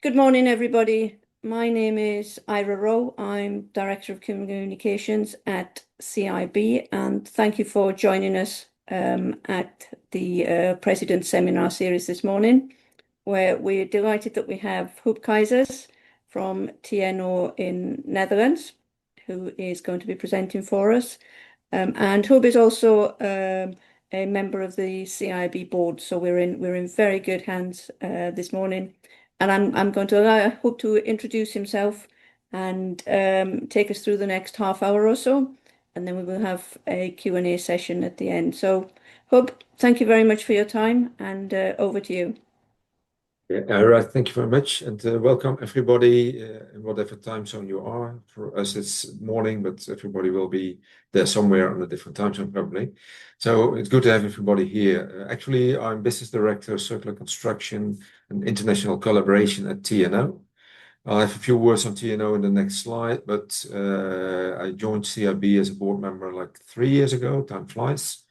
Good morning, everybody. My name is Ira Rowe. I'm Director of Communications at CIB, and thank you for joining us at the President Seminar Series this morning, where we're delighted that we have Huub Keizers from TNO in Netherlands, who is going to be presenting for us. And Huub is also a member of the CIB board, so we're in very good hands this morning. And I'm going to allow Huub to introduce himself and take us through the next half hour or so, and then we will have a Q&A session at the end. So, Huub, thank you very much for your time, and over to you. Yeah, Ira, thank you very much, and welcome everybody in whatever time zone you are. For us, it's morning, but everybody will be there somewhere on a different time zone probably. So it's good to have everybody here. Actually, I'm Business Director, Circular Construction and International Collaboration at TNO. I'll have a few words on TNO in the next slide, but I joined CIB as a board member like 3 years ago. Time flies,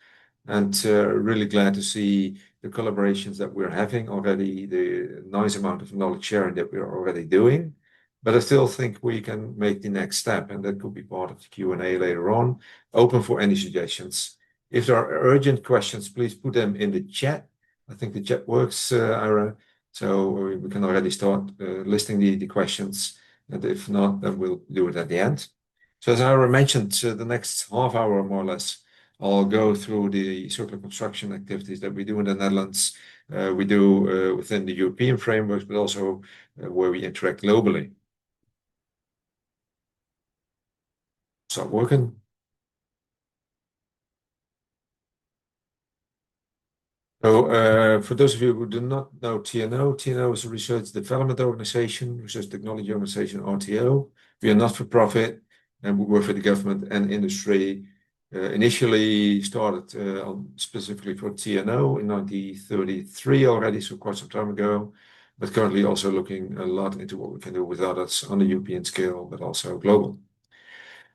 and really glad to see the collaborations that we're having already, the nice amount of knowledge sharing that we're already doing. But I still think we can make the next step, and that could be part of the Q&A later on. Open for any suggestions. If there are urgent questions, please put them in the chat. I think the chat works, Ira, so we can already start listing the questions. And if not, then we'll do it at the end. So as Ira mentioned, the next half hour, more or less, I'll go through the circular construction activities that we do in the Netherlands. We do within the European frameworks, but also where we interact globally. Start working. So for those of you who do not know TNO, TNO is a research development organization, research technology organization, RTO. We are not for profit, and we work for the government and industry. Initially started specifically for TNO in 1933 already, so quite some time ago, but currently also looking a lot into what we can do with others on the European scale, but also global.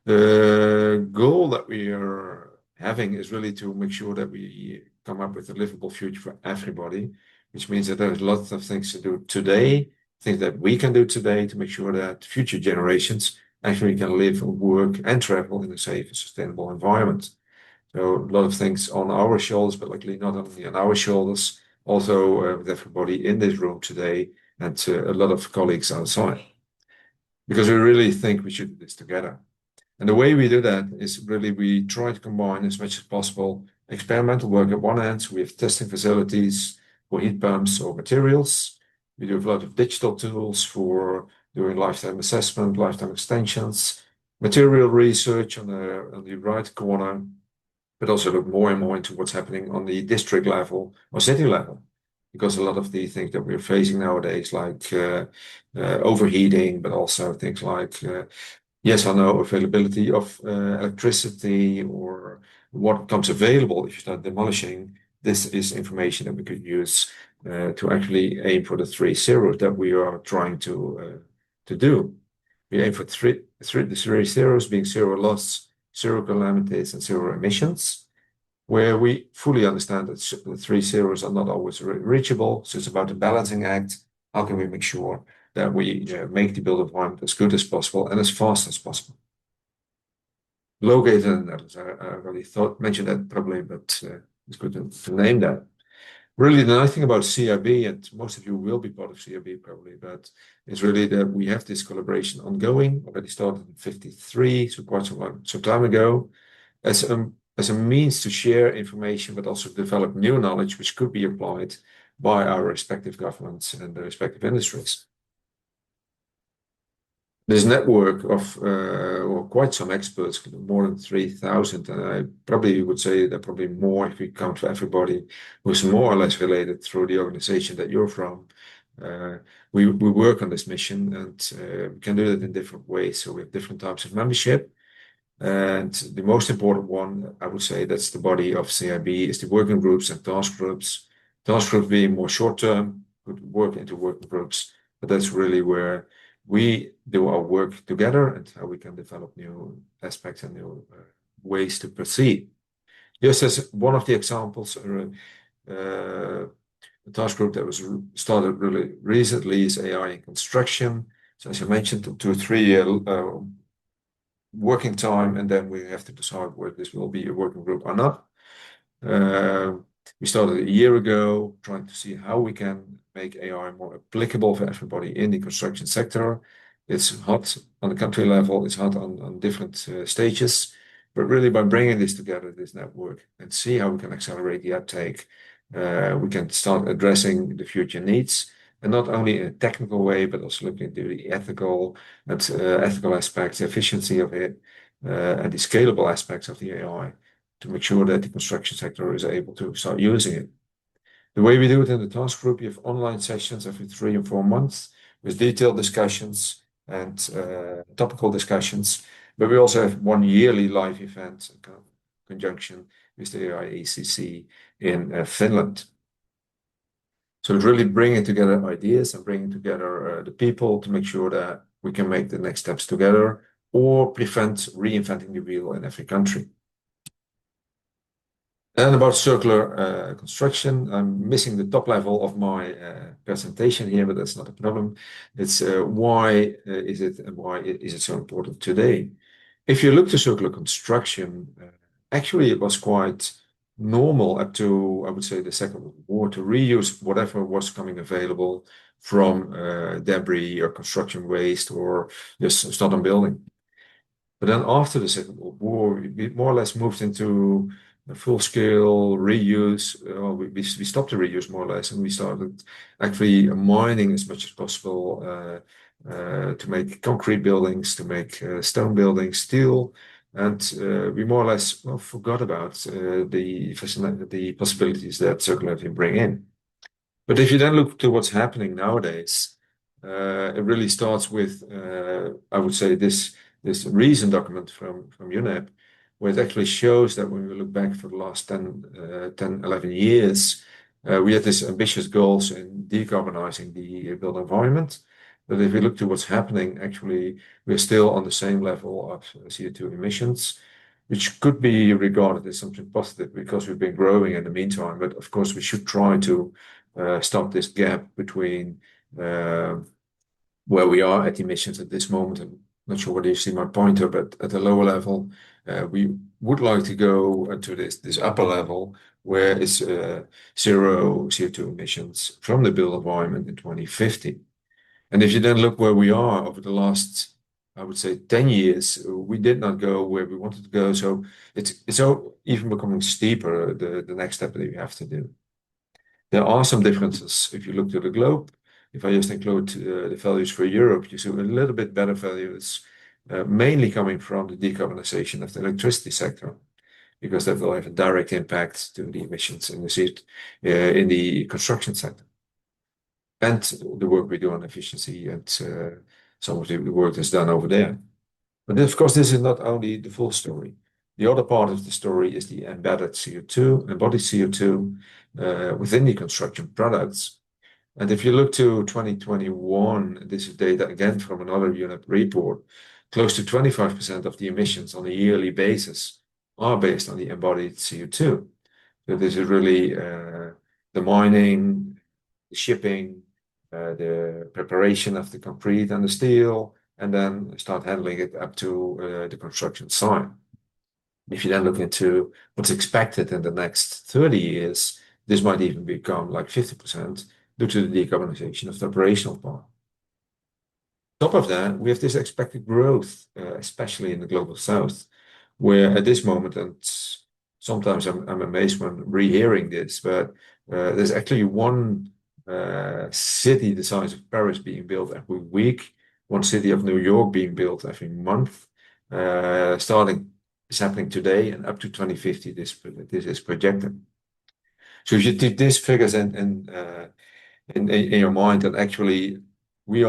The goal that we are having is really to make sure that we come up with a livable future for everybody, which means that there's lots of things to do today, things that we can do today to make sure that future generations actually can live, work, and travel in a safe and sustainable environment. So a lot of things on our shoulders, but luckily not only on our shoulders, also with everybody in this room today and a lot of colleagues outside. Because we really think we should do this together. And the way we do that is really we try to combine as much as possible experimental work at one end. So we have testing facilities for heat pumps or materials. We do a lot of digital tools for doing lifetime assessment, lifetime extensions, material research on the right corner, but also look more and more into what's happening on the district level or city level. Because a lot of the things that we're facing nowadays, like overheating, but also things like yes or no availability of electricity or what comes available if you start demolishing. This is information that we could use to actually aim for the 3 zeros that we are trying to do. We aim for the 3 zeros being zero loss, zero calamities, and zero emissions, where we fully understand that the 3 zeros are not always reachable. So it's about a balancing act. How can we make sure that we make the built environment as good as possible and as fast as possible? Located in the Netherlands, I already mentioned that probably, but it's good to name that. Really, the nice thing about CIB, and most of you will be part of CIB probably, but it's really that we have this collaboration ongoing, already started in 1953, so quite some time ago, as a means to share information, but also develop new knowledge, which could be applied by our respective governments and the respective industries. This network of quite some experts, more than 3,000, and I probably would say that probably more if we count for everybody who's more or less related through the organization that you're from. We work on this mission, and we can do it in different ways. So we have different types of membership. And the most important one, I would say, that's the body of CIB, is the working groups and task groups. Task groups being more short-term, could work into working groups, but that's really where we do our work together and how we can develop new aspects and new ways to proceed. Just as one of the examples, The task group that was started really recently is AI in construction. So as I mentioned, 2 or 3 year working time, and then we have to decide whether this will be a working group or not. We started a year ago trying to see how we can make AI more applicable for everybody in the construction sector. It's hot on the country level, it's hot on different stages, but really by bringing this together, this network, and see how we can accelerate the uptake, we can start addressing the future needs, and not only in a technical way, but also looking into the ethical aspects, the efficiency of it, and the scalable aspects of the AI to make sure that the construction sector is able to start using it. The way we do it in the task group, we have online sessions every 3 or 4 months with detailed discussions and topical discussions, but we also have one yearly live event in conjunction with the AI ACC in Finland. So it's really bringing together ideas and bringing together the people to make sure that we can make the next steps together or prevent reinventing the wheel in every country. And about circular construction, I'm missing the top level of my presentation here, but that's not a problem. It's why is it and why is it so important today? If you look to circular construction, actually it was quite normal up to, I would say, the Second World War to reuse whatever was coming available from debris or construction waste or just start on building. But then after the Second World War, we more or less moved into a full-scale reuse. We stopped the reuse more or less, and we started actually mining as much as possible to make concrete buildings, to make stone buildings, steel, and we more or less forgot about the possibilities that circularity bring in. But if you then look to what's happening nowadays, it really starts with, I would say, this recent document from UNEP, where it actually shows that when we look back for the last 10, 11 years, we had these ambitious goals in decarbonizing the built environment. But if we look to what's happening, actually, we're still on the same level of CO2 emissions, which could be regarded as something positive because we've been growing in the meantime. But of course, we should try to stop this gap between where we are at emissions at this moment. I'm not sure whether you see my pointer, but at a lower level, we would like to go to this upper level where it's zero CO2 emissions from the built environment in 2050. And if you then look where we are over the last, I would say, 10 years, we did not go where we wanted to go. So it's even becoming steeper, the next step that you have to do. There are some differences if you look to the globe. If I just include the values for Europe, you see a little bit better values, mainly coming from the decarbonization of the electricity sector, because that will have a direct impact to the emissions in the construction sector. And the work we do on efficiency and some of the work that's done over there. But of course, this is not only the full story. The other part of the story is the embodied CO2 within the construction products. And if you look to 2021, this is data again from another UNEP report, close to 25% of the emissions on a yearly basis are based on the embodied CO2. So this is really the mining, the shipping, the preparation of the concrete and the steel, and then start handling it up to the construction site. If you then look into what's expected in the next 30 years, this might even become like 50% due to the decarbonization of the operational part. On top of that, we have this expected growth, especially in the global south, where at this moment, and sometimes I'm amazed when rehearing this, but there's actually one city the size of Paris being built every week, one city of New York being built every month, starting is happening today, and up to 2050, this is projected. So if you take these figures in your mind, that actually we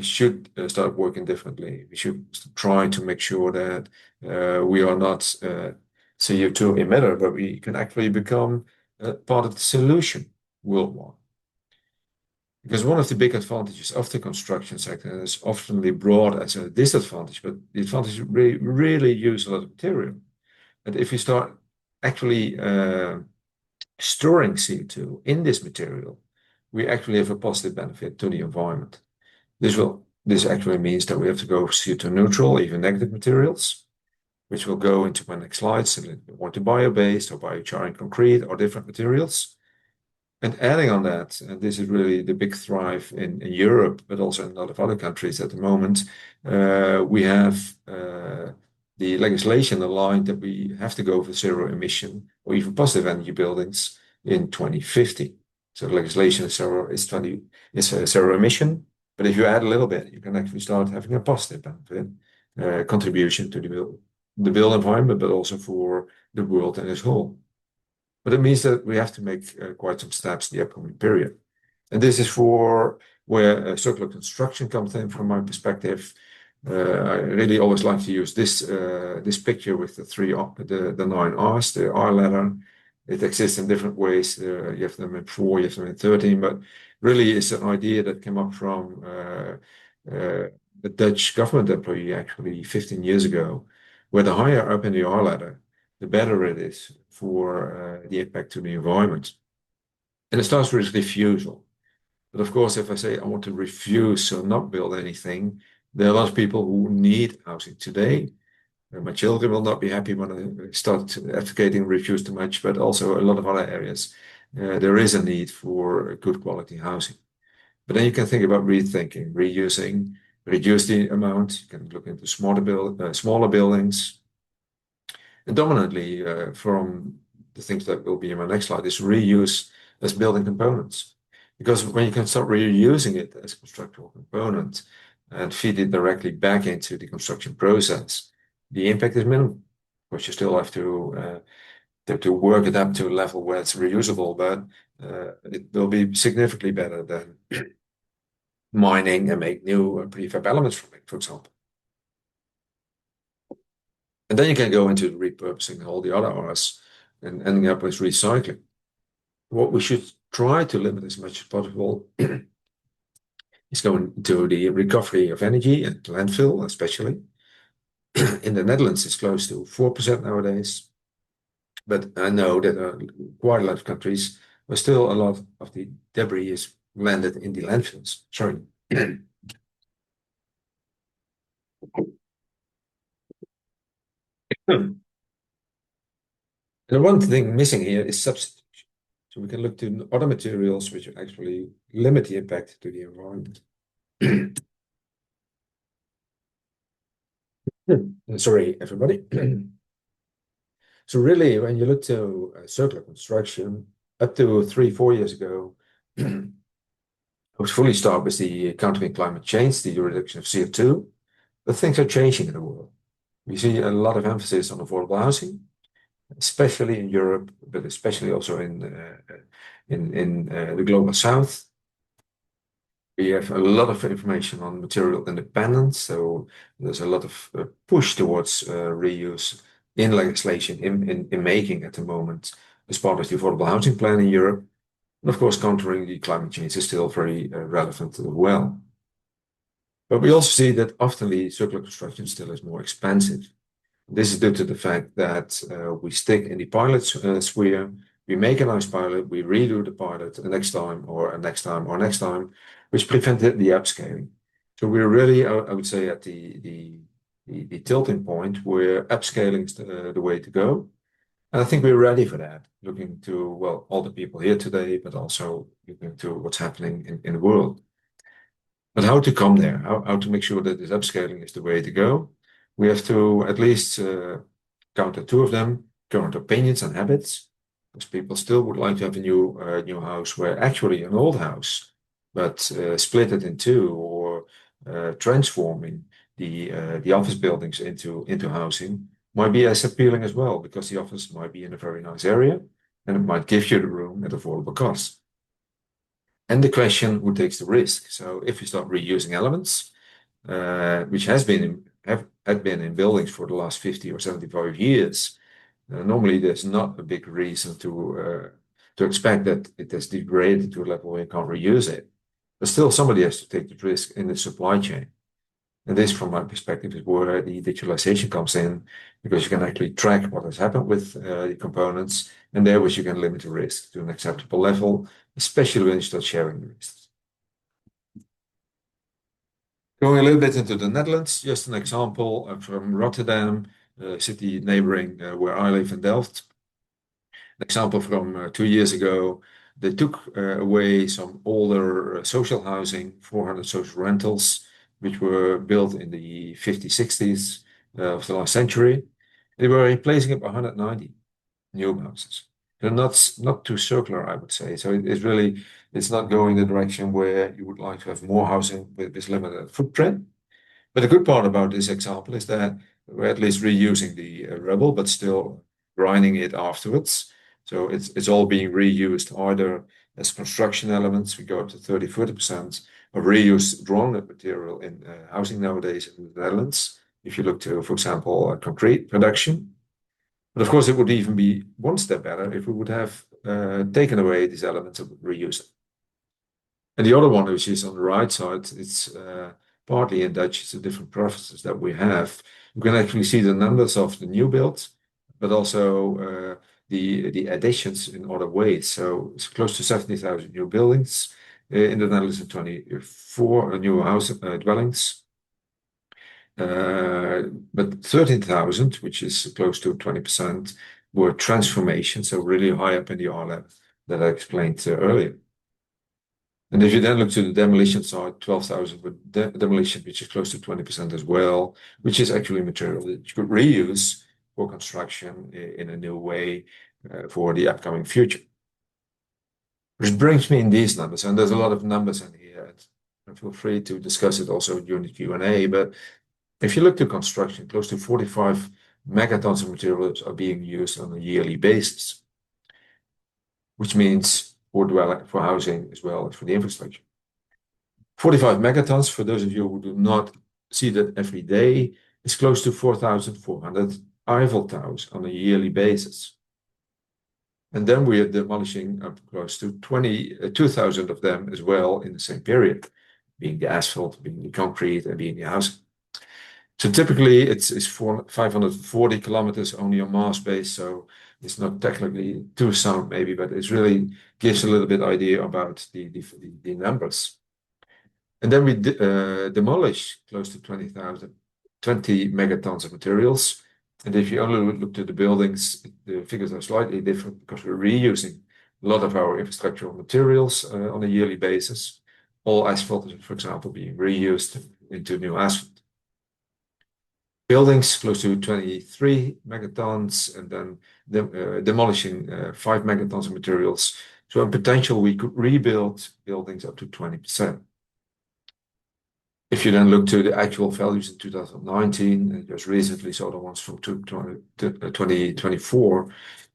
should start working differently. We should try to make sure that we are not CO2 emitter, but we can actually become part of the solution worldwide. Because one of the big advantages of the construction sector is often brought as a disadvantage, but the advantage is we really use a lot of material. And if we start actually storing CO2 in this material, we actually have a positive benefit to the environment. This actually means that we have to go CO2 neutral, even negative materials, which will go into my next slides, and want to bio-based or biochar in concrete or different materials. And adding on that, and this is really the big thrive in Europe, but also in a lot of other countries at the moment, we have the legislation aligned that we have to go for zero emission or even positive energy buildings in 2050. So the legislation is zero emission, but if you add a little bit, you can actually start having a positive benefit, contribution to the built environment, but also for the world as a whole. But it means that we have to make quite some steps in the upcoming period. And this is for where circular construction comes in from my perspective. I really always like to use this picture with the 9 R's, the R letter. It exists in different ways. You have them in 4, you have them in 13, but really it's an idea that came up from a Dutch government employee actually 15 years ago, where the higher up in the R ladder, the better it is for the impact to the environment. And it starts with refusal. But of course, if I say I want to refuse, so not build anything, there are a lot of people who need housing today. My children will not be happy when I start advocating refuse too much, but also a lot of other areas. There is a need for good quality housing. But then you can think about rethinking, reusing, reduce the amount. You can look into smaller buildings. And dominantly, from the things that will be in my next slide, is reuse as building components. Because when you can start reusing it as a constructible component and feed it directly back into the construction process, the impact is minimal. Of course, you still have to work it up to a level where it's reusable, but it will be significantly better than mining and make new prefab elements from it, for example. And then you can go into repurposing all the other R's and ending up with recycling. What we should try to limit as much as possible is going to the recovery of energy and landfill, especially. In the Netherlands, it's close to 4% nowadays. But I know that quite a lot of countries where still a lot of the debris is landed in the landfills. Sorry. And one thing missing here is substitution. So we can look to other materials which actually limit the impact to the environment. Sorry, everybody. So really, when you look to circular construction, up to 3-4 years ago, I was fully started with the countering climate change, the reduction of CO2, but things are changing in the world. We see a lot of emphasis on affordable housing, especially in Europe, but especially also in the global south. We have a lot of information on material independence, so there's a lot of push towards reuse in legislation in making at the moment as part of the affordable housing plan in Europe. And of course, countering the climate change is still very relevant as well. But we also see that often the circular construction still is more expensive. This is due to the fact that we stick in the pilot sphere. We make a nice pilot, we redo the pilot the next time, or next time, or next time, which prevented the upscaling. So we're really, I would say, at the tilting point where upscaling is the way to go. And I think we're ready for that, looking to, well, all the people here today, but also looking to what's happening in the world. But how to come there, how to make sure that this upscaling is the way to go. We have to at least counter 2 of them, current opinions and habits, because people still would like to have a new house where actually an old house, but split it in 2 or transforming the office buildings into housing might be as appealing as well, because the office might be in a very nice area and it might give you the room at affordable cost. And the question, who takes the risk? So if you start reusing elements, which have been in buildings for the last 50 or 75 years, normally there's not a big reason to expect that it has degraded to a level where you can't reuse it. But still, somebody has to take the risk in the supply chain. And this, from my perspective, is where the digitalization comes in, because you can actually track what has happened with the components And there which you can limit the risk to an acceptable level, especially when you start sharing the risks. Going a little bit into the Netherlands, just an example from Rotterdam, city neighboring where I live in Delft. An example from 2 years ago, they took away some older social housing, 400 social rentals, which were built in the 50s, 60s of the last century. They were replacing it by 190 new houses. They're not too circular, I would say. So it's not going the direction where you would like to have more housing with this limited footprint. But the good part about this example is that we're at least reusing the rubble, but still grinding it afterwards. So it's all being reused either as construction elements. We go up to 30-40% of reused drawn material in housing nowadays in the Netherlands. If you look to, for example, concrete production. But of course, it would even be one step better if we would have taken away these elements of reuse. And the other one, which is on the right side, it's partly in Dutch, it's the different processes that we have. You can actually see the numbers of the new builds, but also the additions in other ways. So it's close to 70,000 new buildings in the Netherlands and 24 new house dwellings. But 13,000, which is close to 20%, were transformations, so really high up in the R level that I explained earlier. And if you then look to the demolition side, 12,000 with demolition, which is close to 20% as well, which is actually material that you could reuse for construction in a new way for the upcoming future. Which brings me in these numbers, and there's a lot of numbers in here. And feel free to discuss it also during the Q&A, but if you look to construction, close to 45 megatons of materials are being used on a yearly basis, which means for housing as well as for the infrastructure. 45 megatons, for those of you who do not see that every day, is close to 4,400 Eiffel Towers on a yearly basis. And then we are demolishing up close to 2,000 of them as well in the same period, being the asphalt, being the concrete, and being the housing. So typically it's 540 kilometers only on Mars base, so it's not technically too sound maybe, but it really gives a little bit idea about the numbers. And then we demolish close to 20 megatons of materials. And if you only look to the buildings, the figures are slightly different because we're reusing a lot of our infrastructural materials on a yearly basis. All asphalt is, for example, being reused into new asphalt. Buildings close to 23 megatons, and then demolishing 5 megatons of materials. So in potential, we could rebuild buildings up to 20%. If you then look to the actual values in 2019, and just recently saw the ones from 2024,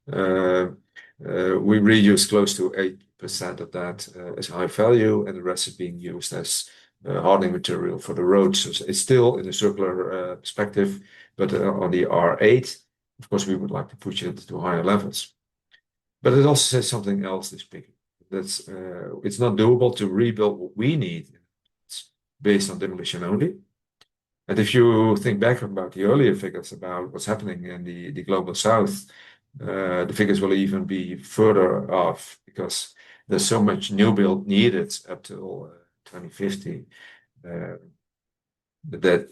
we reuse close to 8% of that as high value, and the rest is being used as hardening material for the roads. So it's still in a circular perspective, but on the R8, of course, we would like to push it to higher levels. But it also says something else, this figure. That's it's not doable to rebuild what we need. It's based on demolition only. And if you think back about the earlier figures about what's happening in the global south, the figures will even be further off because there's so much new build needed up till 2050 that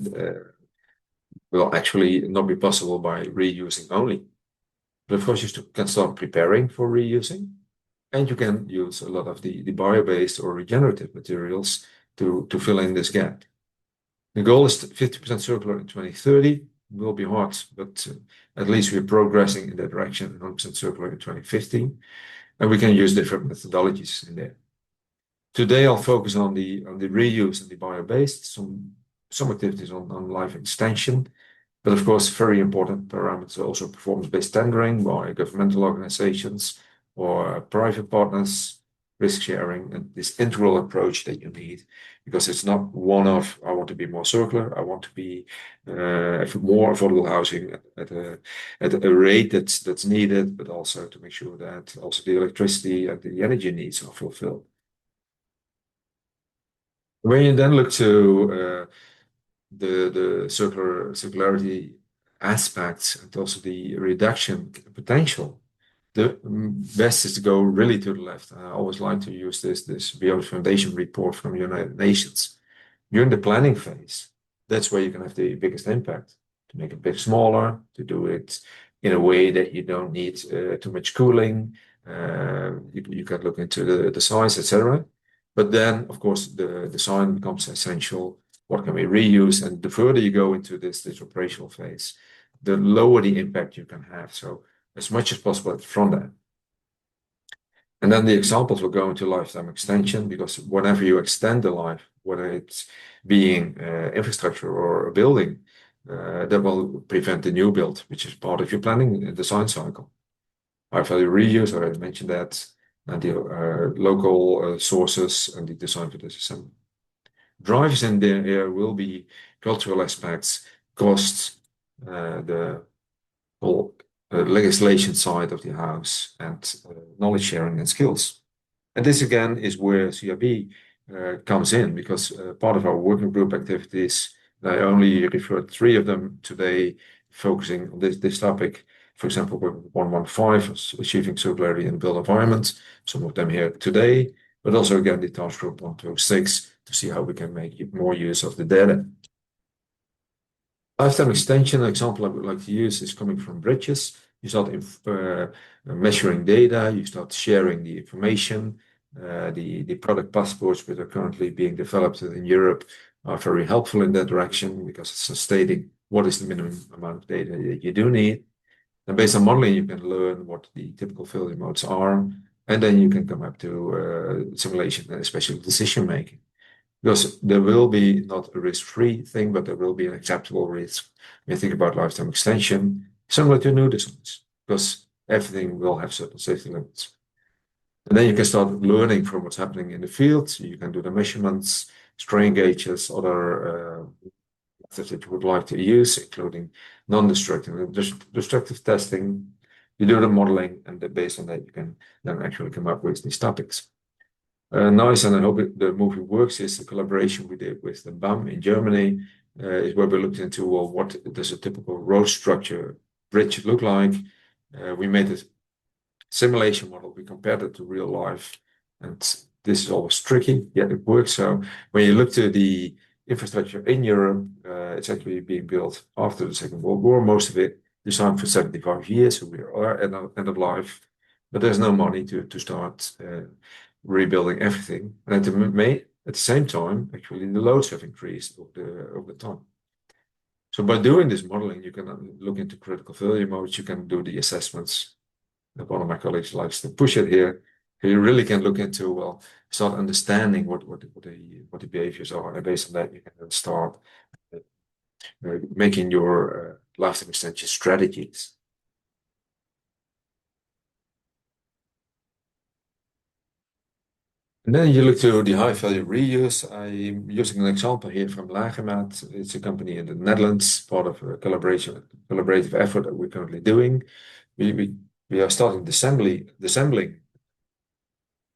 will actually not be possible by reusing only. But of course, you can start preparing for reusing, and you can use a lot of the bio-based or regenerative materials to fill in this gap. The goal is 50% circular in 2030. It will be hard, but at least we're progressing in that direction, 100% circular in 2050, and we can use different methodologies in there. Today, I'll focus on the reuse and the bio-based, some activities on life extension, but of course, very important parameters are also performance-based tendering by governmental organizations or private partners, risk sharing, and this integral approach that you need, because it's not one of, I want to be more circular, I want to be more affordable housing at a rate that's needed, but also to make sure that also the electricity and the energy needs are fulfilled. When you then look to the circularity aspects and also the reduction potential, the best is to go really to the left. I always like to use this BO Foundation report from the United Nations. During the planning phase, that's where you can have the biggest impact. To make it a bit smaller, to do it in a way that you don't need too much cooling. You can look into the size, etc. But then, of course, the design becomes essential. What can we reuse? And the further you go into this operational phase, the lower the impact you can have. So as much as possible at the front end. And then the examples will go into lifetime extension, because whenever you extend the life, whether it's being infrastructure or a building, that will prevent the new build, which is part of your planning and design cycle. High value reuse, I already mentioned that, and the local sources and the design for this assembly. Drivers in there will be cultural aspects, costs, the whole legislation side of the house, and knowledge sharing and skills. And this again is where CIB comes in, because part of our working group activities, I only referred 3 of them today, focusing on this topic. For example, with 115, achieving circularity in the built environment, some of them here today, but also again the task group 126 to see how we can make more use of the data. Lifetime extension, an example I would like to use is coming from bridges. You start measuring data, you start sharing the information. The product passports that are currently being developed in Europe are very helpful in that direction, because it's stating what is the minimum amount of data that you do need. And based on modeling, you can learn what the typical failure modes are, and then you can come up to simulation, especially decision making. Because there will be not a risk-free thing, but there will be an acceptable risk when you think about lifetime extension, similar to new designs, because everything will have certain safety limits. And then you can start learning from what's happening in the field. You can do the measurements, strain gauges, other methods that you would like to use, including non-destructive and destructive testing. You do the modeling, and based on that, you can then actually come up with these topics. Nice, and I hope the movie works, is the collaboration we did with the BAM in Germany, is where we looked into, well, what does a typical road structure bridge look like? We made a simulation model, we compared it to real life, and this is always tricky, yet it works. So when you look to the infrastructure in Europe, it's actually being built after the Second World War, most of it designed for 75 years, so we are at end of life, but there's no money to start rebuilding everything. And at the same time, actually, the loads have increased over time. So by doing this modeling, you can look into critical failure modes, you can do the assessments. One of my colleagues likes to push it here. You really can look into, well, start understanding what the behaviors are, and based on that, you can then start making your lifetime extension strategies. And then you look to the high value reuse. I'm using an example here from Lagemat. It's a company in the Netherlands, part of a collaborative effort that we're currently doing. We are starting assembling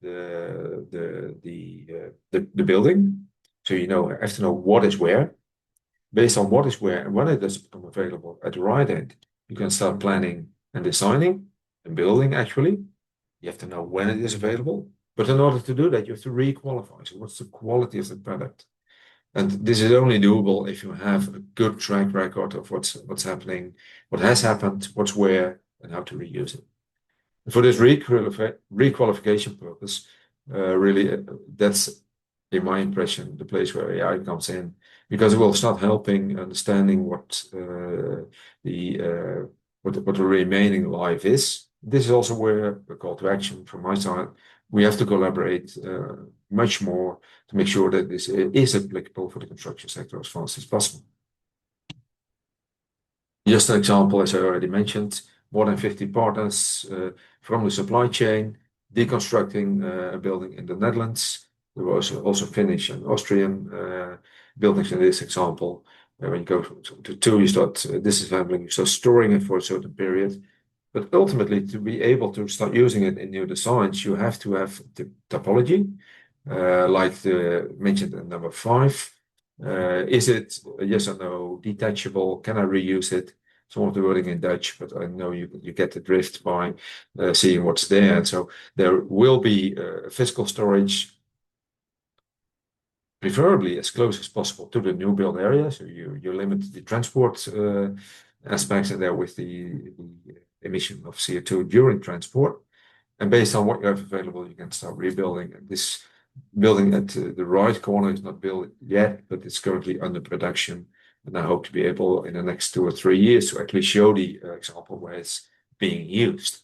the building. So you have to know what is where. Based on what is where and when it does become available at the right end, you can start planning and designing and building actually. You have to know when it is available. But in order to do that, you have to re-qualify. So what's the quality of the product? And this is only doable if you have a good track record of what's happening, what has happened, what's where, and how to reuse it. And for this re-qualification purpose, really, that's, in my impression, the place where AI comes in, because it will start helping understanding what the remaining life is. This is also where a call to action from my side. We have to collaborate much more to make sure that this is applicable for the construction sector as fast as possible. Just an example, as I already mentioned, more than 50 partners from the supply chain, deconstructing a building in the Netherlands. There was also Finnish and Austrian buildings in this example. When you go to 2, you start disassembling, you start storing it for a certain period. But ultimately, to be able to start using it in new designs, you have to have the topology, like mentioned in number 5. Is it a yes or no detachable? Can I reuse it? some of the wording in Dutch, but I know you get the drift by seeing what's there. And so there will be physical storage, preferably as close as possible to the new build area. So you limit the transport aspects in there with the emission of CO2 during transport. And based on what you have available, you can start rebuilding. And this building at the right corner is not built yet, but it's currently under production. And I hope to be able in the next 2 or 3 years to actually show the example where it's being used.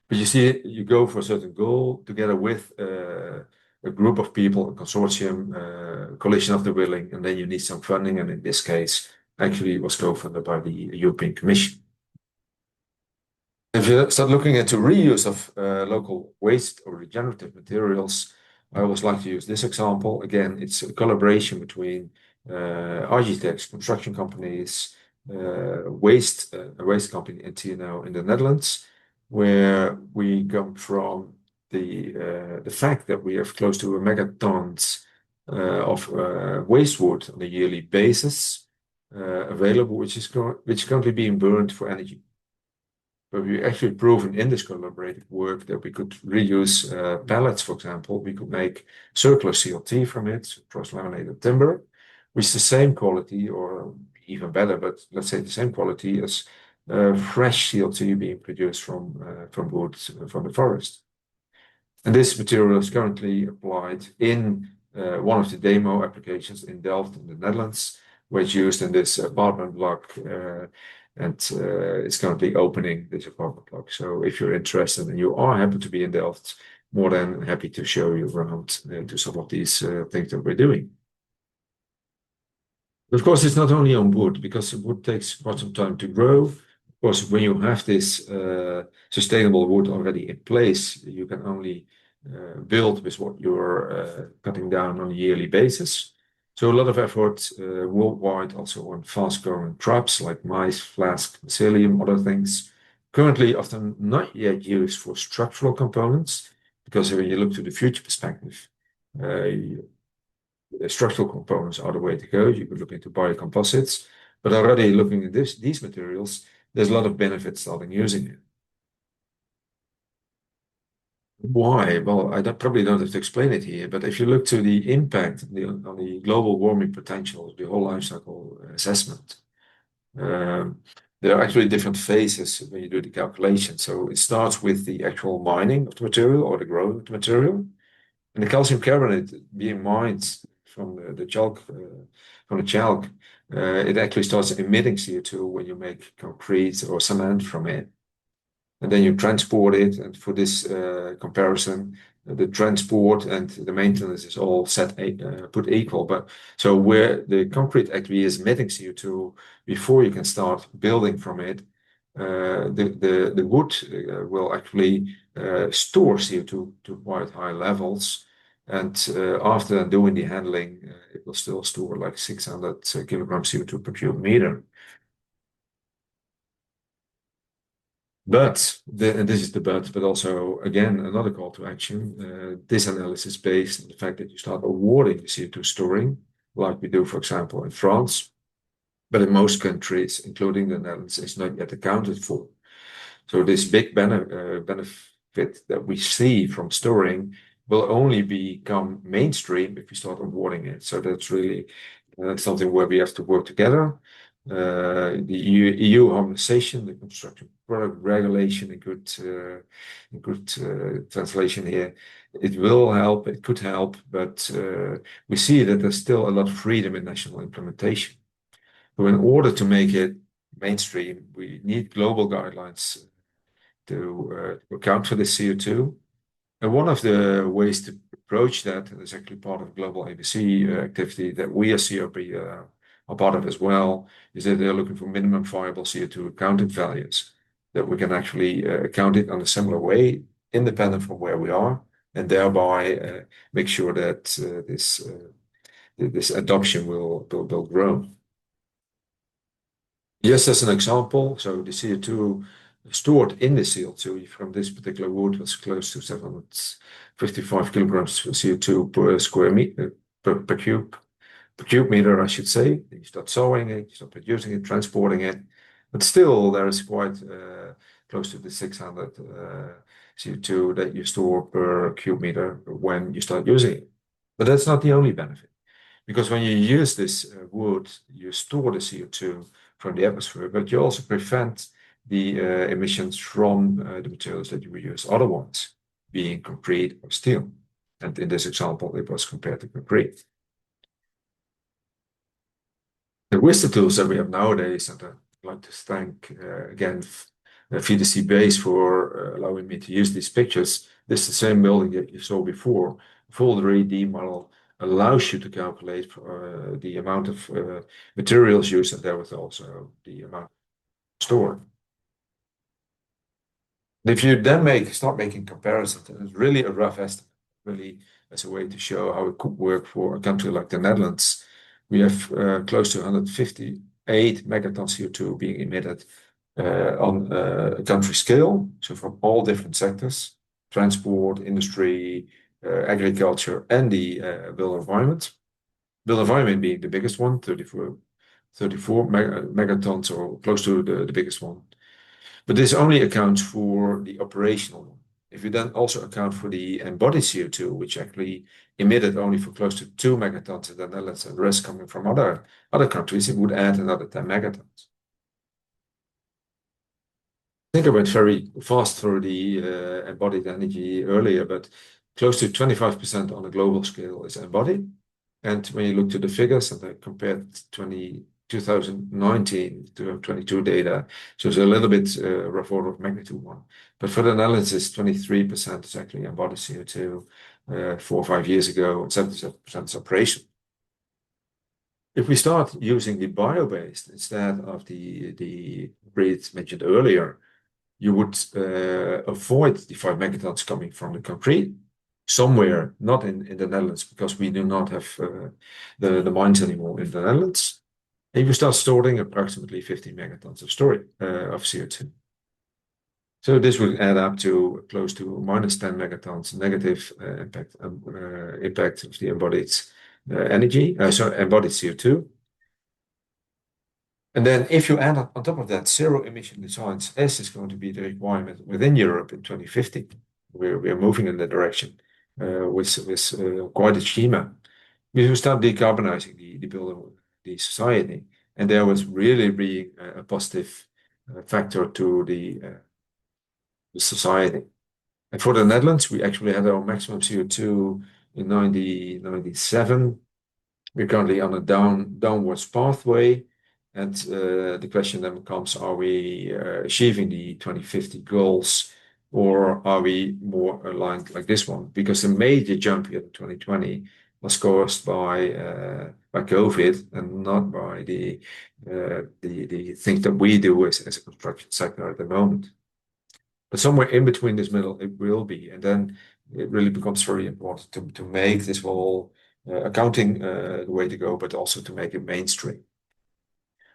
But you see, you go for a certain goal together with a group of people, a consortium, coalition of the willing, and then you need some funding. And in this case, actually, it was co-funded by the European Commission. If you start looking into reuse of local waste or regenerative materials, I always like to use this example. Again, it's a collaboration between architects, construction companies, a waste company and TNO in the Netherlands, where we come from the fact that we have close to a megatons of waste wood on a yearly basis available, which is currently being burned for energy. But we actually proven in this collaborative work that we could reuse pallets, for example. We could make circular CLT from it, cross-laminated timber, which is the same quality or even better, but let's say the same quality as fresh CLT being produced from wood from the forest. And this material is currently applied in one of the demo applications in Delft in the Netherlands, where it's used in this apartment block and it's currently opening this apartment block. So if you're interested and you are happy to be in Delft, more than happy to show you around to some of these things that we're doing. Of course, it's not only on wood, because wood takes quite some time to grow. Of course, when you have this sustainable wood already in place, you can only build with what you're cutting down on a yearly basis. So a lot of effort worldwide also on fast-growing crops like maize, flax, psyllium, other things. Currently, often not yet used for structural components, because when you look to the future perspective, structural components are the way to go. You could look into biocomposites, but already looking at these materials, there's a lot of benefits starting using it. Why? Well, I probably don't have to explain it here, but if you look to the impact on the global warming potential, the whole life cycle assessment, there are actually different phases when you do the calculation. So it starts with the actual mining of the material or the growing of the material. And the calcium carbonate being mined from the chalk, it actually starts emitting CO2 when you make concrete or cement from it. And then you transport it. And for this comparison, the transport and the maintenance is all put equal. But so where the concrete actually is emitting CO2 before you can start building from it, the wood will actually store CO2 to quite high levels. And after doing the handling, it will still store like 600 kilograms CO2 per cubic meter. But, and this is the but also, again, another call to action, this analysis based on the fact that you start awarding the CO2 storing, like we do, for example, in France, but in most countries, including the Netherlands, is not yet accounted for. So this big benefit that we see from storing will only become mainstream if we start awarding it. So that's really something where we have to work together. The EU harmonization, the construction product regulation, a good translation here. It will help, it could help, but we see that there's still a lot of freedom in national implementation. So in order to make it mainstream, we need global guidelines to account for the CO2. And one of the ways to approach that, and is actually part of global ABC activity that we as CRP are part of as well, is that they're looking for minimum viable CO2 accounting values, that we can actually account it on a similar way, independent from where we are, and thereby make sure that this adoption will grow. Just as an example, so the CO2 stored in the CO2 from this particular wood was close to 755 kilograms of CO2 per square meter per cube. cube meter, I should say. You start sewing it, you start producing it, transporting it. But still, there is quite close to the 600 CO2 that you store per cube meter when you start using it. But that's not the only benefit, because when you use this wood, you store the CO2 from the atmosphere, but you also prevent the emissions from the materials that you will use otherwise, being concrete or steel. And in this example, it was compared to concrete. With the tools that we have nowadays, and I'd like to thank again VDC Base for allowing me to use these pictures. This is the same building that you saw before. Full 3D model allows you to calculate the amount of materials used, and therewith also the amount stored. If you then start making comparisons, and it's really a rough estimate, really as a way to show how it could work for a country like the Netherlands. We have close to 158 megatons CO2 being emitted on a country scale, so from all different sectors, transport, industry, agriculture, and the built environment. Built environment being the biggest one, 34 megatons, or close to the biggest one. But this only accounts for the operational one. If you then also account for the embodied CO2, which actually emitted only for close to 2 megatons in the Netherlands and the rest coming from other countries, it would add another 10 megatons. I think I went very fast through the embodied energy earlier, but close to 25% on a global scale is embodied. And when you look to the figures, and I compared 2019 to 22 data, so it's a little bit rough order of magnitude one. But for the analysis, 23% is actually embodied CO2 4 or 5 years ago, and 77% is operation. If we start using the bio-based instead of the breeds mentioned earlier, you would avoid the 5 megatons coming from the concrete somewhere, not in the Netherlands, because we do not have the mines anymore in the Netherlands. And you start storing approximately 50 megatons of storage of CO2. So this would add up to close to minus 10 megatons negative impact of the embodied embodied CO2. And then if you add on top of that zero emission designs, as is going to be the requirement within Europe in 2050, we're moving in that direction with quite a schema. We will start decarbonizing the society, and there was really being a positive factor to the society. And for the Netherlands, we actually had our maximum CO2 in 1997. We're currently on a downwards pathway. And the question then becomes, are we achieving the 2050 goals, or are we more aligned like this one? Because the major jump here in 2020 was caused by COVID and not by the thing that we do as a construction sector at the moment. But somewhere in between this middle, it will be. And then it really becomes very important to make this whole accounting the way to go, but also to make it mainstream.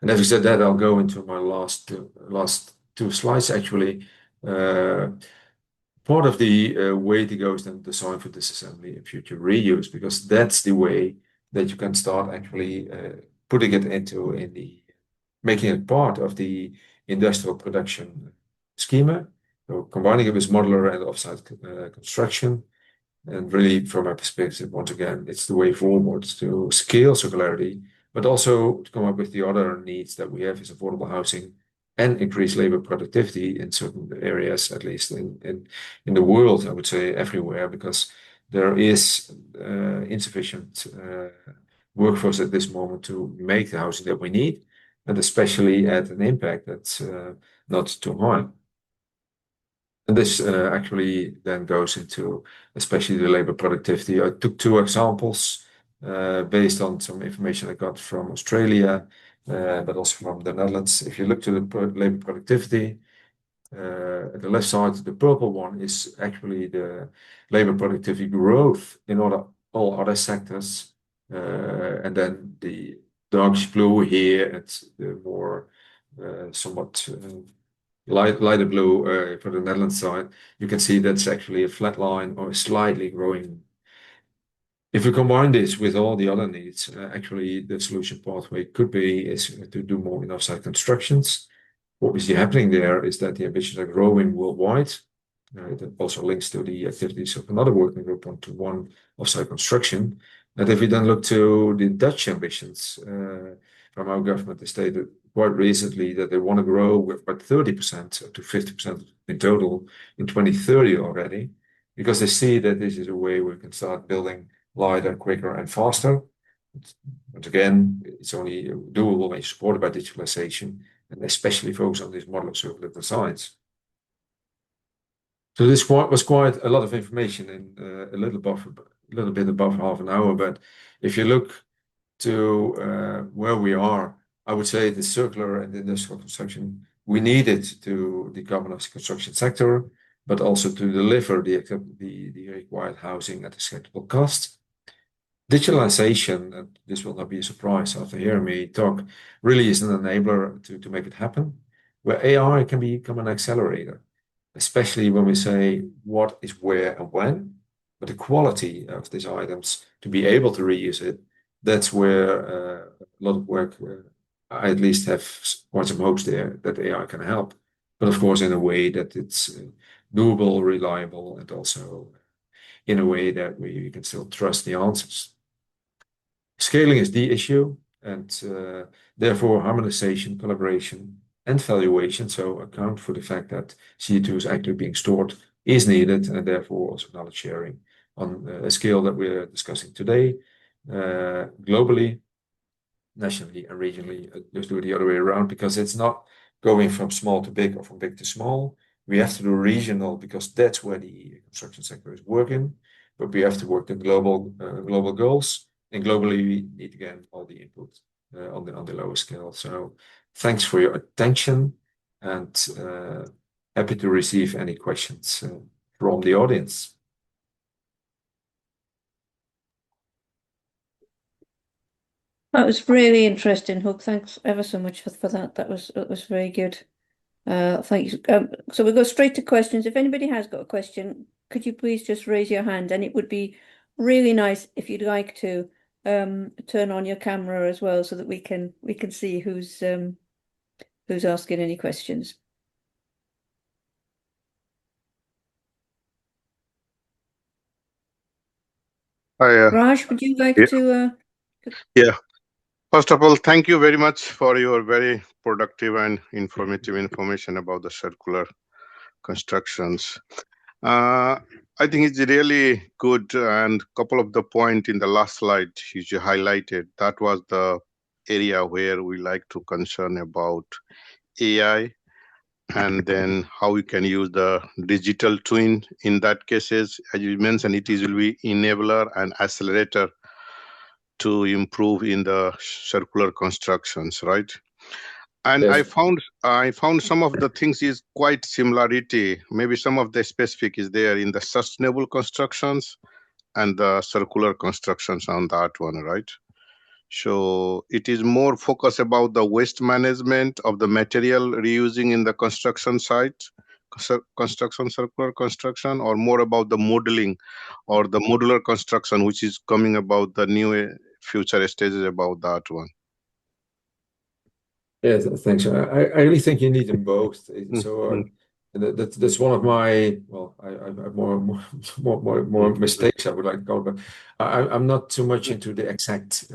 And as I said that, I'll go into my last 2 slides, actually. Part of the way to go is then design for disassembly and future reuse, because that's the way that you can start actually putting it making it part of the industrial production schema. So combining it with modular and offsite construction. And really, from my perspective, once again, it's the way forward to scale circularity, but also to come up with the other needs that we have is affordable housing and increase labor productivity in certain areas, at least in the world, I would say everywhere, because there is insufficient workforce at this moment to make the housing that we need, and especially at an impact that's not too high. And this actually then goes into especially the labor productivity. I took 2 examples based on some information I got from Australia, but also from the Netherlands. If you look to the labor productivity, at the left side, the purple one is actually the labor productivity growth in all other sectors. And then the darkish blue here, it's the more somewhat lighter blue for the Netherlands side. You can see that's actually a flat line or a slightly growing If we combine this with all the other needs, actually the solution pathway could be is to do more in offsite constructions. What we see happening there is that the ambitions are growing worldwide. That also links to the activities of another working group on to one offsite construction. And if we then look to the Dutch ambitions from our government, they stated quite recently that they want to grow with about 30% to 50% in total in 2030 already, because they see that this is a way we can start building lighter, quicker, and faster. But again, it's only doable when supported by digitalization, and especially focus on these modular circular designs. So this was quite a lot of information in a little bit above half an hour. But if you look to where we are, I would say the circular and industrial construction, we need it to decarbonize the construction sector, but also to deliver the required housing at a acceptable cost. Digitalization, and this will not be a surprise after hearing me talk, really is an enabler to make it happen, where AI can become an accelerator, especially when we say what is where and when, but the quality of these items to be able to reuse it, that's where a lot of work, I at least have quite some hopes there that AI can help. But of course, in a way that it's doable, reliable, and also in a way that we can still trust the answers. Scaling is the issue, and therefore harmonization, collaboration, and valuation, so account for the fact that CO2 is actually being stored, is needed, and therefore also knowledge sharing on a scale that we're discussing today, globally, nationally, and regionally. Just do it the other way around, because it's not going from small to big or from big to small. We have to do regional because that's where the construction sector is working, but we have to work in global goals. And globally, we need again all the input on the lower scale. So thanks for your attention, and happy to receive any questions from the audience. That was really interesting, Huub. Thanks ever so much for that. That was very good. Thanks. So we'll go straight to questions. If anybody has got a question, could you please just raise your hand? And it would be really nice if you'd like to turn on your camera as well, so that we can see who's asking any questions. Hi, Raj, would you like yeah, to? yeah. First of all, thank you very much for your very productive and informative information about the circular constructions. I think it's really good, and a couple of the point in the last slide you highlighted, that was the area where we like to concern about AI, and then how we can use the digital twin in that cases. As you mentioned, it will be enabler and accelerator to improve in the circular constructions, right? And Yes. I found some of the things is quite similarity. Maybe some of the specific is there in the sustainable constructions and the circular constructions on that one, right? So it is more focus about the waste management of the material reusing in the construction site, construction, circular construction, or more about the modeling or the modular construction, which is coming about the new future stages about that one. Yeah, thanks. I really think you need them both. So that's one of my, well, I have more mistakes I would like to call, but I'm not too much into the exact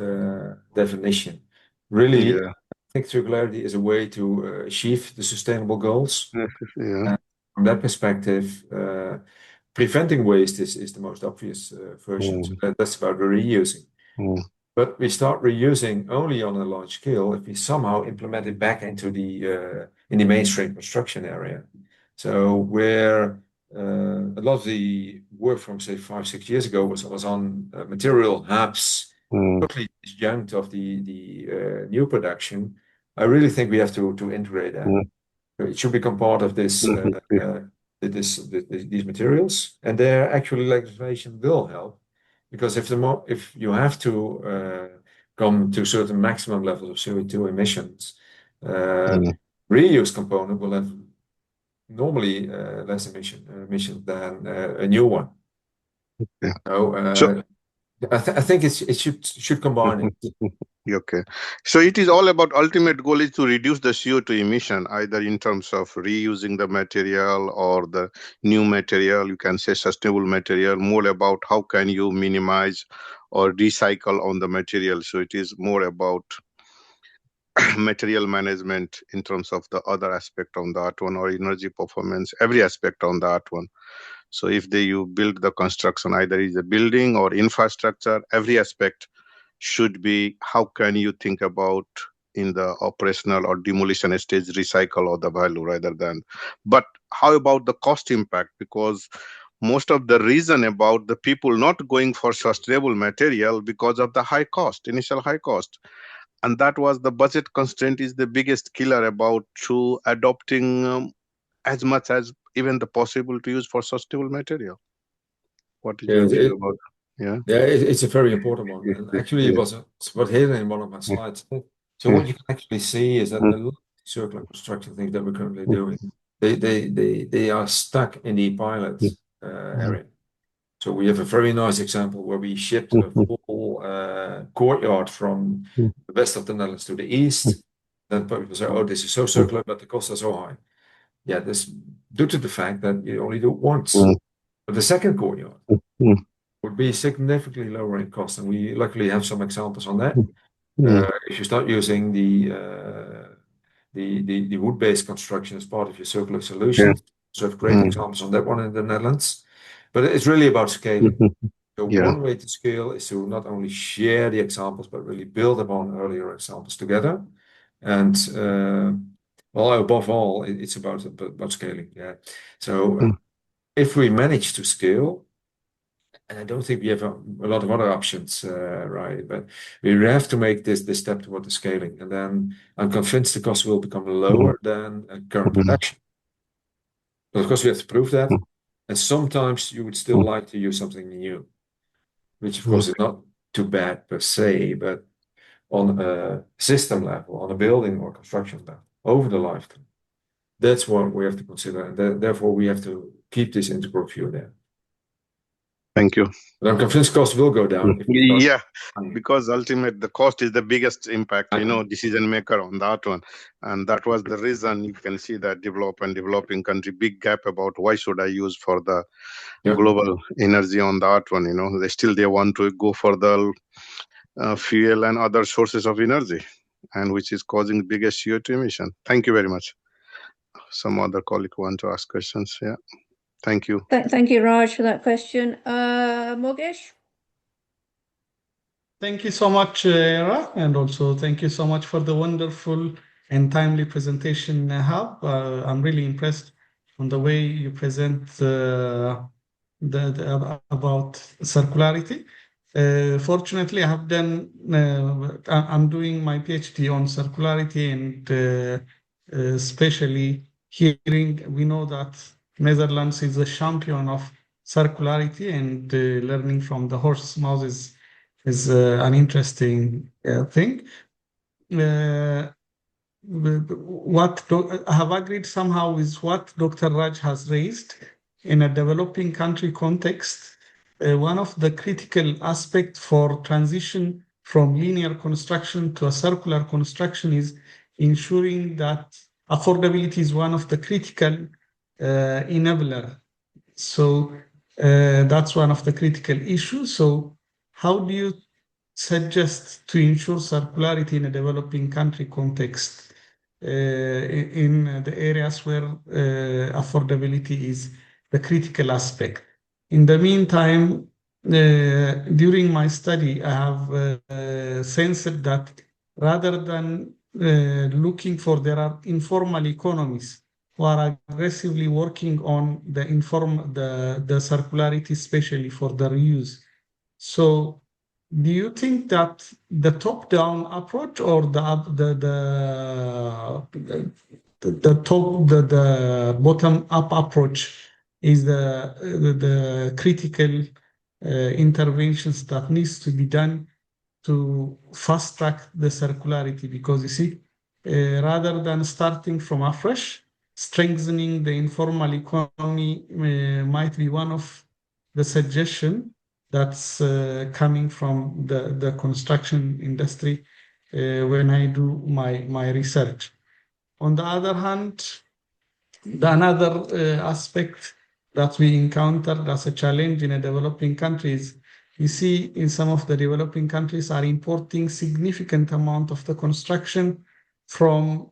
definition. Really, Yeah. I think circularity is a way to achieve the sustainable goals. Yeah. And from that perspective, preventing waste is the most obvious version. So that's about reusing. But we start reusing only on a large scale if we somehow implement it back into in the mainstream construction area. So where a lot of the work from say 5-6 years ago was on material hubs, totally disjunct of the new production. I really think we have to integrate that. It should become part of these materials, and their actual legislation will help. Because if you have to come to certain maximum levels of CO2 emissions, reuse component will have normally less emission than a new one. Yeah. So, I think it should combine it. Okay. So it is all about ultimate goal is to reduce the CO2 emission, either in terms of reusing the material or the new material, you can say sustainable material, more about how can you minimize or recycle on the material. So it is more about material management in terms of the other aspect on that one, or energy performance, every aspect on that one. So if you build the construction, either is a building or infrastructure, every aspect should be how can you think about in the operational or demolition stage recycle or the value rather than. But how about the cost impact? Because most of the reason about the people not going for sustainable material because of the high cost, initial high cost. And that was the budget constraint is the biggest killer about to adopting as much as even the possible to use for sustainable material. What is your view about? Yeah. Yeah, it's a very important one. And actually, it was what hidden in one of my slides. So what you can actually see is that a lot of circular construction things that we're currently doing, they are stuck in the pilot area. So we have a very nice example where we shipped a full courtyard from the west of the Netherlands to the east. Then people say, "Oh, this is so circular, but the costs are so high." Yeah, this due to the fact that you only do it once. But the second courtyard would be significantly lower in cost, and we luckily have some examples on that. If you start using the wood-based construction as part of your circular solutions, so have great examples on that one in the Netherlands. But it's really about scaling. So one way to scale is to not only share the examples, but really build upon earlier examples together. And well, above all, it's about scaling. Yeah. So if we manage to scale, and I don't think we have a lot of other options, right? But we have to make this step toward the scaling, and then I'm convinced the cost will become lower than current production. But of course, we have to prove that. And sometimes you would still like to use something new, which of course is not too bad per se, but on a system level, on a building or construction level, over the lifetime, that's what we have to consider, and therefore we have to keep this integral view there. Thank you. But I'm convinced costs will go down. Yeah, because ultimate the cost is the biggest impact, decision maker on that one. And that was the reason you can see that developing country, big gap about why should I use for the global energy on that one, they want to go for the fuel and other sources of energy, and which is causing biggest CO2 emission. Thank you very much. Some other colleague want to ask questions. Yeah. Thank you. Thank you, Raj, for that question. Mogesh? Thank you so much, Era, and also thank you so much for the wonderful and timely presentation, Huub. I'm really impressed on the way you present about circularity. Fortunately, I'm doing my PhD on circularity, and especially hearing, we know that Netherlands is a champion of circularity, and learning from the horse's mouth is an interesting thing. I have agreed somehow with what Dr. Raj has raised in a developing country context. One of the critical aspects for transition from linear construction to a circular construction is ensuring that affordability is one of the critical enabler. So that's one of the critical issues. So how do you suggest to ensure circularity in a developing country context in the areas where affordability is the critical aspect? In the meantime, during my study, I have sensed that rather than looking for, there are informal economies who are aggressively working on the circularity, especially for the reuse. So do you think that the top-down approach or the bottom-up approach is the critical interventions that needs to be done to fast-track the circularity? Because you see, rather than starting from afresh, strengthening the informal economy might be one of the suggestion that's coming from the construction industry when I do my research. On the other hand, another aspect that we encountered as a challenge in a developing countries, you see in some of the developing countries are importing significant amount of the construction from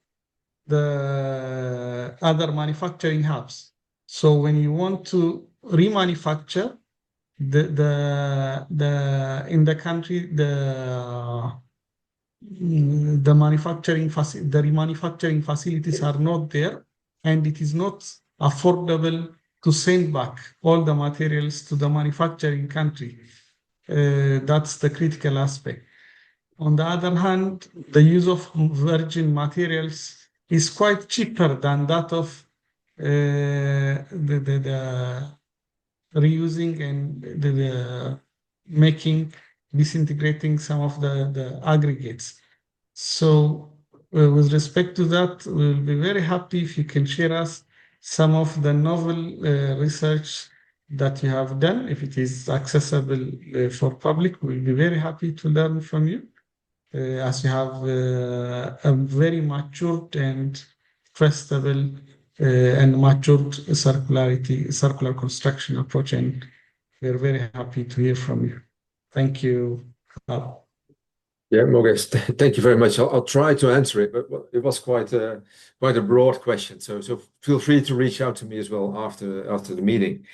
the other manufacturing hubs. So when you want to remanufacture in the country, the remanufacturing facilities are not there, and it is not affordable to send back all the materials to the manufacturing country. That's the critical aspect. On the other hand, the use of virgin materials is quite cheaper than that of the reusing and the making, disintegrating some of the aggregates. So with respect to that, we'll be very happy if you can share us some of the novel research that you have done. If it is accessible for public, we'll be very happy to learn from you, as you have a very matured and trustable and matured circular construction approach, and we're very happy to hear from you. Thank you. Yeah, Mogesh, thank you very much. I'll try to answer it, but it was quite a broad question. So feel free to reach out to me as well after the meeting.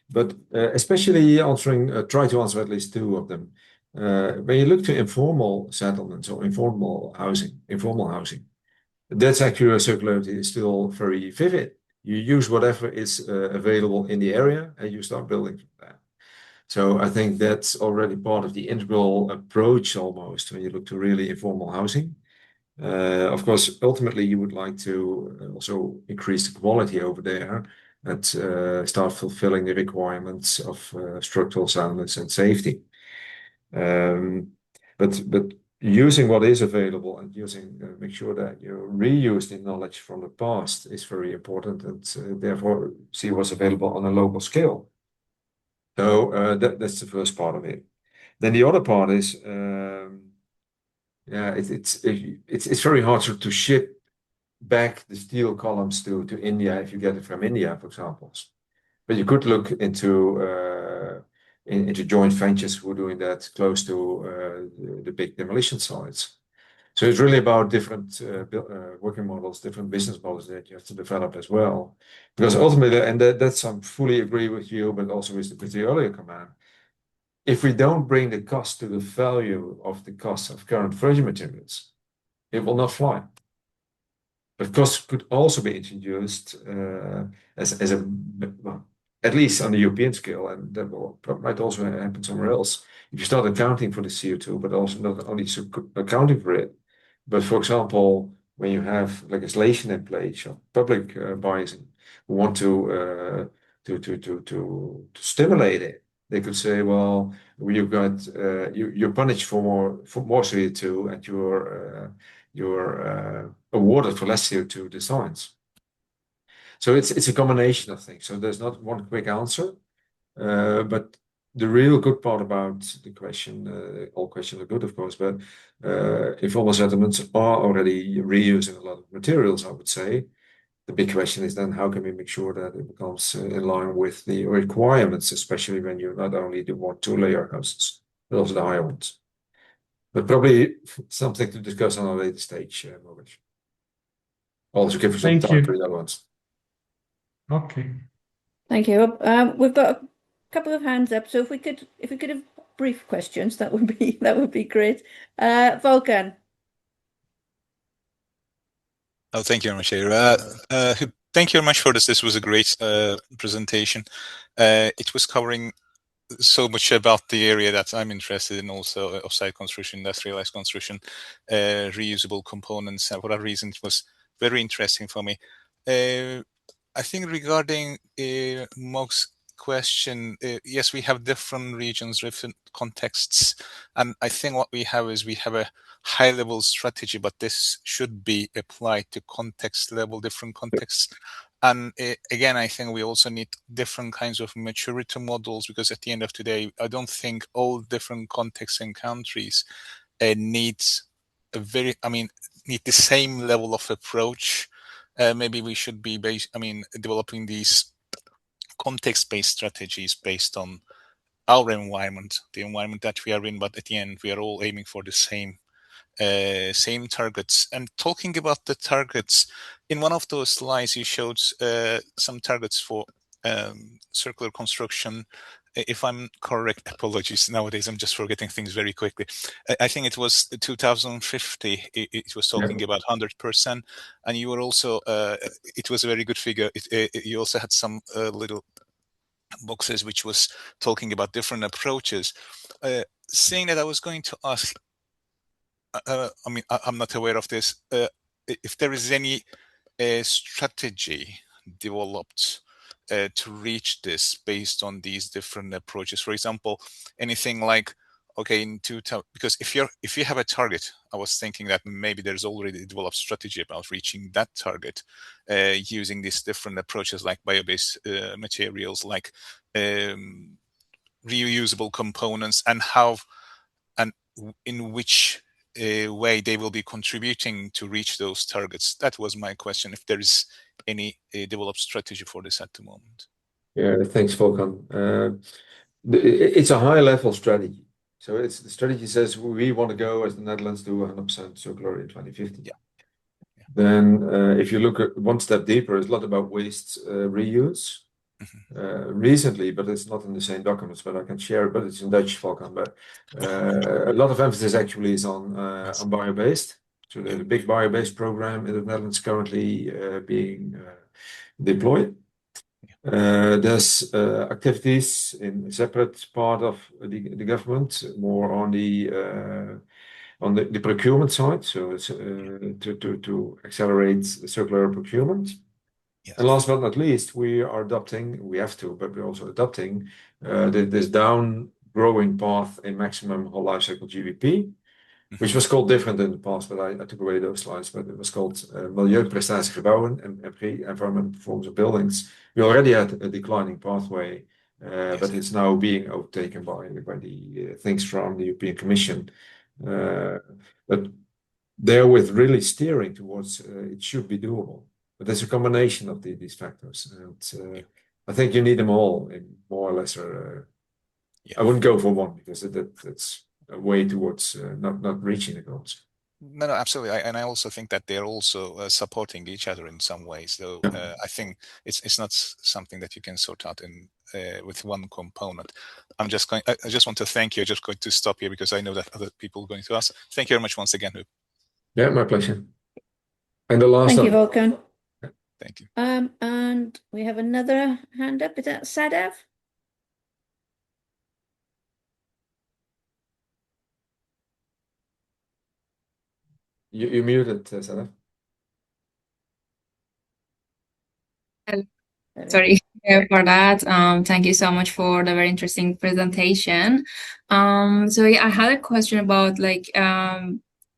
But especially try to answer at least two of them. When you look to informal settlements or informal housing, that's actually where circularity is still very vivid. You use whatever is available in the area and you start building from that. So I think that's already part of the integral approach almost when you look to really informal housing. Of course, ultimately, you would like to also increase the quality over there and start fulfilling the requirements of structural soundness and safety. But using what is available and make sure that you reuse the knowledge from the past is very important, and therefore see what's available on a local scale. So that's the first part of it. Then the other part is, it's very hard to ship back the steel columns to India if you get it from India, for example. But you could look into joint ventures who are doing that close to the big demolition sites. So it's really about different working models, different business models that you have to develop as well. Because ultimately, and that's I fully agree with you, but also with the earlier comment, if we don't bring the cost to the value of the cost of current virgin materials, it will not fly. But costs could also be introduced as a, well, at least on the European scale, and that might also happen somewhere else. If you start accounting for the CO2, but also not only accounting for it, but for example, when you have legislation in place of public buyers who want to stimulate it, they could say, well, you're punished for more CO2, and you're awarded for less CO2 designs. So it's a combination of things. So there's not one quick answer, but the real good part about the question, all questions are good, of course, but informal settlements are already reusing a lot of materials, I would say. The big question is then how can we make sure that it becomes in line with the requirements, especially when you not only do 1-2-layer houses, but also the higher ones. But probably something to discuss on a later stage, Mogesh. Also give us some time for the other ones. Okay. Thank you. We've got a couple of hands up, so if we could have brief questions, that would be great. Volkan. Oh, thank you very much, Huub. Thank you very much for this. This was a great presentation. It was covering so much about the area that I'm interested in, also offsite construction, industrialized construction, reusable components. And for that reason, it was very interesting for me. I think regarding Mog's question, yes, we have different regions, different contexts, and I think what we have is we have a high-level strategy, but this should be applied to context level, different contexts. And again, I think we also need different kinds of maturity models, because at the end of the day, I don't think all different contexts and countries needs a very, need the same level of approach. Maybe we should be developing these context-based strategies based on our environment, the environment that we are in, but at the end, we are all aiming for the same targets. And talking about the targets, in one of those slides, you showed some targets for circular construction. If I'm correct, apologies. Nowadays, I'm just forgetting things very quickly. I think it was 2050. It was talking about 100%, and you were also. It was a very good figure. You also had some little boxes which was talking about different approaches. Saying that, I was going to ask. I'm not aware of this. If there is any strategy developed to reach this based on these different approaches, for example, anything like, okay, because if you have a target, I was thinking that maybe there's already developed strategy about reaching that target using these different approaches like bio-based materials, like reusable components, and how and in which way they will be contributing to reach those targets. That was my question, if there is any developed strategy for this at the moment. Yeah, thanks, Volkan. It's a high-level strategy. So the strategy says we want to go as the Netherlands to 100% circular in 2050. Yeah. Then if you look at one step deeper, it's a lot about waste reuse. Recently, but it's not in the same documents, but I can share it, but it's in Dutch, Volkan. But a lot of emphasis actually is on bio-based. So there's a big bio-based program in the Netherlands currently being deployed. There's activities in a separate part of the government, more on the procurement side, so it's to accelerate circular procurement. Yes. And last but not least, we are adopting, we have to, but we're also adopting this down-growing path in maximum whole life cycle GWP, which was called different in the past, but I took away those slides, but it was called Milieuprestatie gebouwen and environmental performance of buildings. We already had a declining pathway, but it's now being overtaken by the things from the European Commission. But therewith really steering towards it should be doable. But there's a combination of these factors. And I think you need them all in more or less. I wouldn't go for one because that's a way towards not reaching the goals. No, absolutely. And I also think that they're also supporting each other in some ways, though. I think it's not something that you can sort out in with one component. I just want to thank you. I'm just going to stop here because I know that other people are going to ask. Thank you very much once again, Huub. Yeah, my pleasure. And the last Thank you, one. Volkan. Thank you. And we have another hand up. Is that Sadaf? You muted, Sadaf. Sorry for that. Thank you so much for the very interesting presentation. So yeah, I had a question about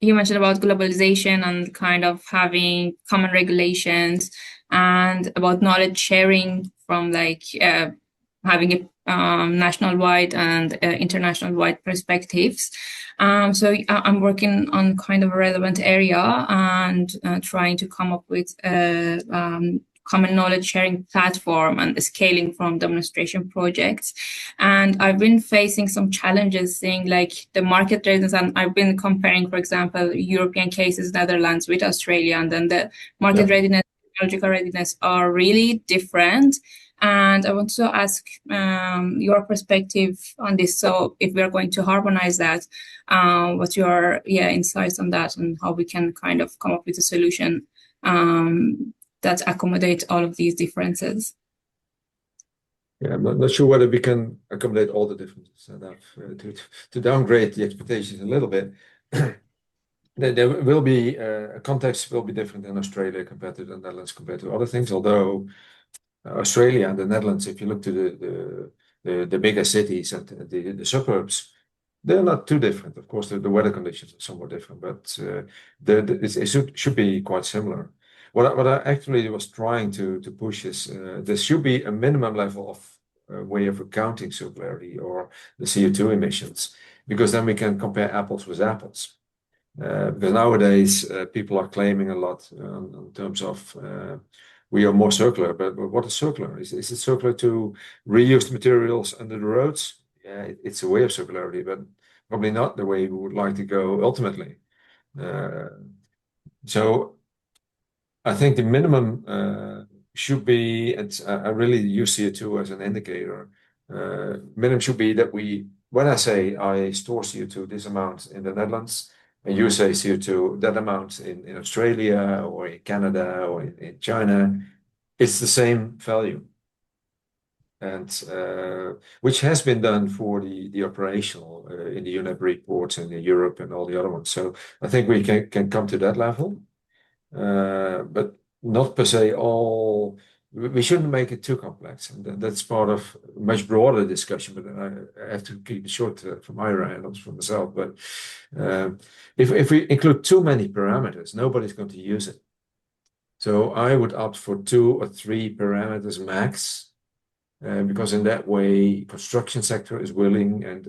you mentioned about globalization and kind of having common regulations and about knowledge sharing from having a national wide and international wide perspectives. So I'm working on kind of a relevant area and trying to come up with common knowledge sharing platform and scaling from demonstration projects. And I've been facing some challenges seeing like the market readiness, and I've been comparing, for example, European cases, Netherlands with Australia, and then the market readiness, technological readiness are really different. And I want to ask your perspective on this. So if we are going to harmonize that, what's your insights on that and how we can kind of come up with a solution that accommodates all of these differences? Yeah, I'm not sure whether we can accommodate all the differences enough to downgrade the expectations a little bit. There will be a context will be different in Australia compared to the Netherlands compared to other things. Although Australia and the Netherlands, if you look to the bigger cities and the suburbs, they're not too different. Of course, the weather conditions are somewhat different, but it should be quite similar. what I actually was trying to push is there should be a minimum level of way of accounting circularity or the CO2 emissions, because then we can compare apples with apples. Because nowadays people are claiming a lot in terms of we are more circular, but what is circular? Is it circular to reuse the materials under the roads? Yeah, it's a way of circularity, but probably not the way we would like to go ultimately. So I think the minimum should be, and I really use CO2 as an indicator. Minimum should be that when I say I store CO2 this amount in the Netherlands, and you say CO2 that amount in Australia or in Canada or in China, it's the same value. And which has been done for the operational in the UNEP reports and in Europe and all the other ones. So I think we can come to that level. But not per se all. We shouldn't make it too complex, and that's part of a much broader discussion. But I have to keep it short from Ira and also from myself. But if we include too many parameters, nobody's going to use it. So I would opt for 2 or 3 parameters max, because in that way, construction sector is willing and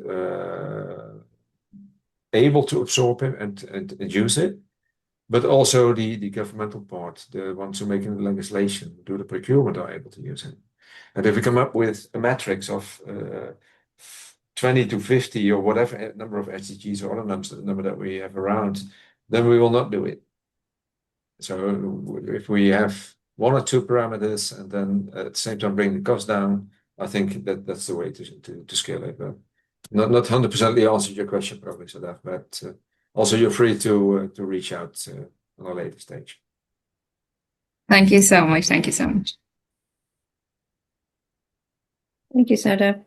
able to absorb it and use it. But also the governmental part, the ones who make the legislation, do the procurement, are able to use it. And if we come up with a matrix of 20 to 50 or whatever number of SDGs or other number that we have around, then we will not do it. So if we have 1 or 2 parameters and then at the same time bring the cost down, I think that's the way to scale it. But not 100% answered your question probably, so that, but also you're free to reach out on a later stage. Thank you so much. Thank you so much. Thank you, Sada.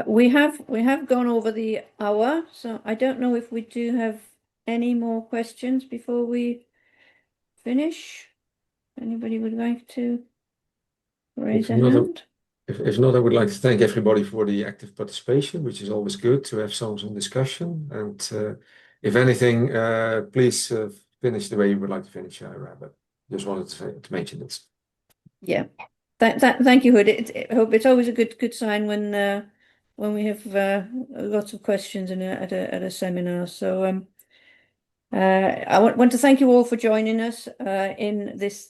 We have gone over the hour, so I don't know if we do have any more questions before we finish. Anybody would like to raise a hand? If not, I would like to thank everybody for the active participation, which is always good to have some discussion. And if anything, please finish the way you would like to finish, Ira. But just wanted to mention this. Yeah. Thank you, Huub. I hope it's always a good sign when we have lots of questions at a seminar. So I want to thank you all for joining us in this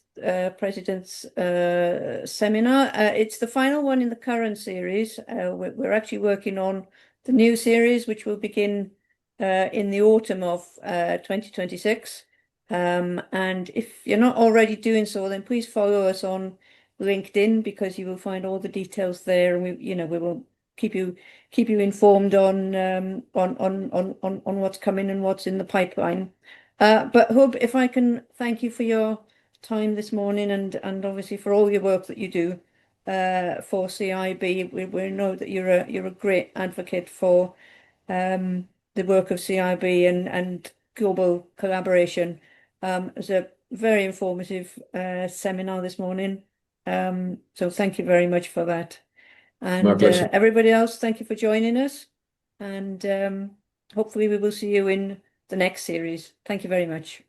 President's seminar. It's the final one in the current series. We're actually working on the new series, which will begin in the autumn of 2026. And if you're not already doing so, then please follow us on LinkedIn, because you will find all the details there, and we will keep you informed on what's coming and what's in the pipeline. But Huub, if I can thank you for your time this morning and obviously for all your work that you do for CIB. We know that you're a great advocate for the work of CIB and global collaboration. It was a very informative seminar this morning. So thank you very much for that. And My pleasure. everybody else, thank you for joining us. And hopefully we will see you in the next series. Thank you very much.